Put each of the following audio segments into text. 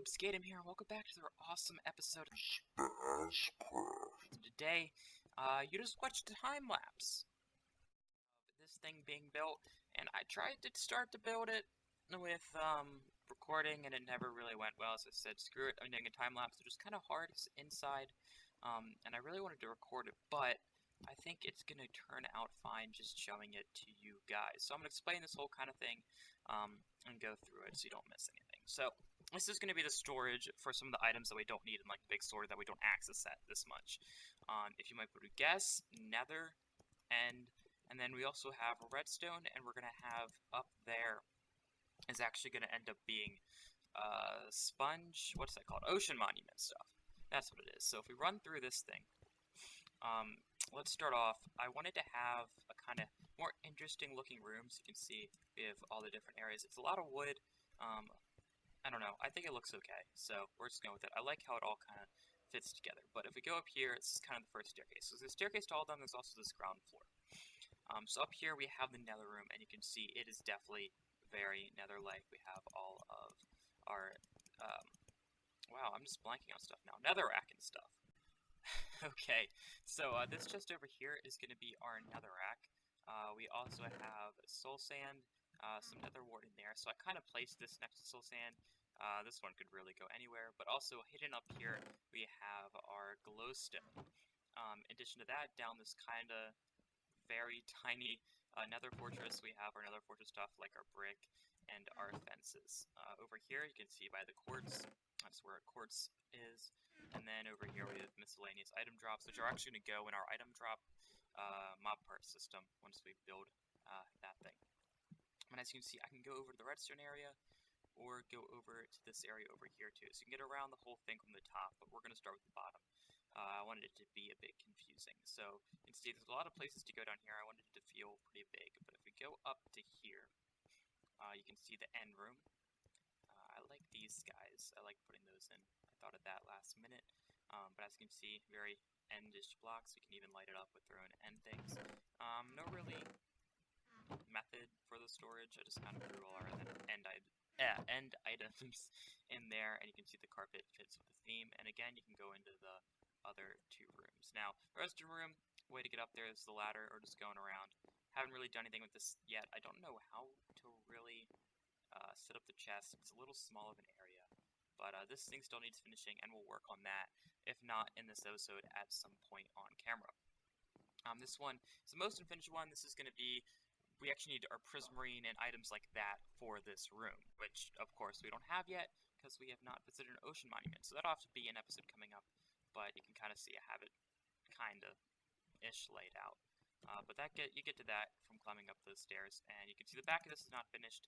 up, Skatem here, and welcome back to another awesome episode of Spazcraft. Today, you just watched a time-lapse of this thing being built, and I tried to start to build it with, recording, and it never really went well, so I said, screw it, I'm doing a time-lapse. It was kind of hard inside, and I really wanted to record it, but I think it's going to turn out fine just showing it to you guys. So I'm going to explain this whole kind of thing, and go through it so you don't miss anything. So, this is going to be the storage for some of the items that we don't need in like the big store that we don't access at this much. If you might be able to guess, Nether, and then we also have redstone, and we're going to have up there is actually going to end up being sponge, what's that called? Ocean monument stuff. That's what it is. So if we run through this thing, let's start off. I wanted to have a kind of more interesting looking room, so you can see we have all the different areas. It's a lot of wood. I don't know. I think it looks okay, so we're just going with it. I like how it all kind of fits together. But if we go up here, it's kind of the first staircase. So there's a staircase to all of them. There's also this ground floor. So up here we have the nether room, and you can see it is definitely very nether-like. We have all of our, wow, I'm just blanking on stuff now. Netherrack and stuff. Okay, so this chest over here is going to be our netherrack. We also have soul sand, some nether wart in there. So I kind of placed this next to soul sand. This one could really go anywhere, but also hidden up here we have our glowstone. In addition to that, down this kind of very tiny nether fortress, we have our nether fortress stuff like our brick and our fences. Over here you can see by the quartz, that's where quartz is. And then over here we have miscellaneous item drops, which are actually going to go in our item drop mob part system once we build that thing. And as you can see, I can go over to the redstone area, or go over to this area over here too. So you can get around the whole thing from the top, but we're going to start with the bottom. I wanted it to be a bit confusing. So you can see there's a lot of places to go down here. I wanted it to feel pretty big, but if we go up to here, you can see the end room. I like these guys. I like putting those in. I thought of that last minute. But as you can see, very endish blocks. We can even light it up with their own end things. No really method for the storage. I just kind of threw all our end items in there, and you can see the carpet fits with the theme. And again, you can go into the other two rooms. Now, the restroom room, way to get up there is the ladder, or just going around. Haven't really done anything with this yet. I don't know how to really set up the chest. It's a little small of an area, but this thing still needs finishing, and we'll work on that, if not in this episode, at some point on camera. This one is the most unfinished one. This is going to be, we actually need our prismarine and items like that for this room, which, of course, we don't have yet, because we have not visited an ocean monument. So that'll have to be an episode coming up, but you can kind of see I have it kind of ish laid out. But you get to that from climbing up those stairs, and you can see the back of this is not finished,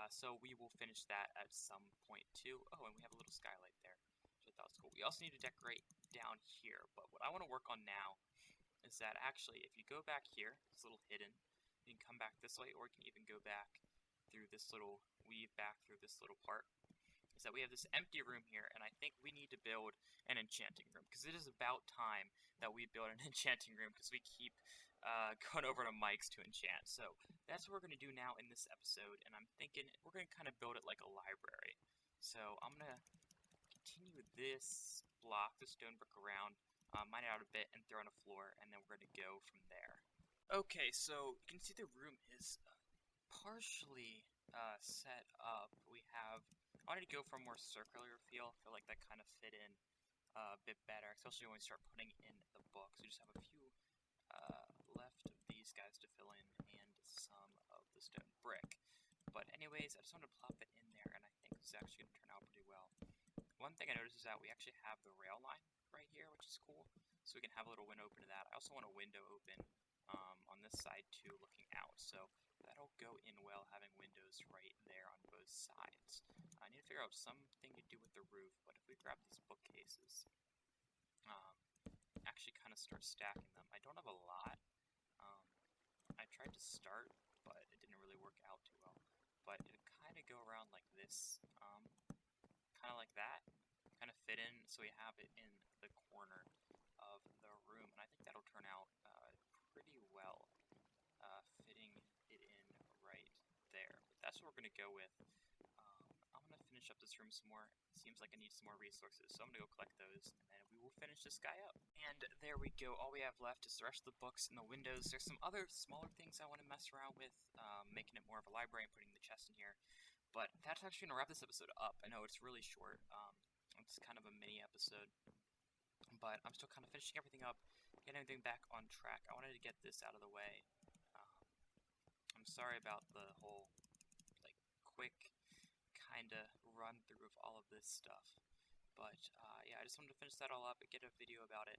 so we will finish that at some point too. Oh, and we have a little skylight there, which I thought was cool. We also need to decorate down here, but what I want to work on now is that actually, if you go back here, it's a little hidden, you can come back this way, or you can even go back through this little, weave back through this little part, is that we have this empty room here, and I think we need to build an enchanting room, because it is about time that we build an enchanting room, because we keep going over to Mike's to enchant. So that's what we're going to do now in this episode, and I'm thinking we're going to kind of build it like a library. So I'm going to continue this block, the stone brick around, mine it out a bit, and throw in a floor, and then we're going to go from there. Okay, so you can see the room is partially set up. We have, I wanted to go for a more circular feel. I feel like that kind of fit in a bit better, especially when we start putting in the books. We just have a few left of these guys to fill in, and some of the stone brick. But anyways, I just wanted to plop it in there, and I think this is actually going to turn out pretty well. One thing I noticed is that we actually have the rail line right here, which is cool. So we can have a little window open to that. I also want a window open on this side too, looking out. So that'll go in well, having windows right there on both sides. I need to figure out something to do with the roof, but if we grab these bookcases, actually kind of start stacking them. I don't have a lot. I tried to start, but it didn't really work out too well. But it kind of go around like this, kind of like that, kind of fit in, so we have it in the corner of the room, and I think that'll turn out pretty well, fitting it in right there. But that's what we're going to go with. I'm going to finish finish up this room some more. It seems like I need some more resources, so I'm gonna go collect those, and then we will finish this guy up. And there we go. All we have left is the rest of the books and the windows. There's some other smaller things I want to mess around with, making it more of a library and putting the chest in here. But that's actually gonna wrap this episode up. I know it's really short. It's kind of a mini episode, but I'm still kind of finishing everything up, getting everything back on track. I wanted to get this out of the way. I'm sorry about the whole, like, quick kind of run through of all of this stuff. But, yeah, I just wanted to finish that all up and get a video about it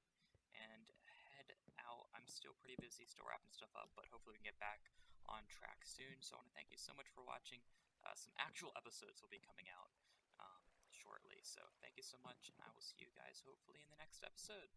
and head out. I'm still pretty busy, still wrapping stuff up, but hopefully we can get back on track soon. So I want to thank you so much for watching. Some actual episodes will be coming out shortly. So thank you so much, and I will see you guys hopefully in the next episode.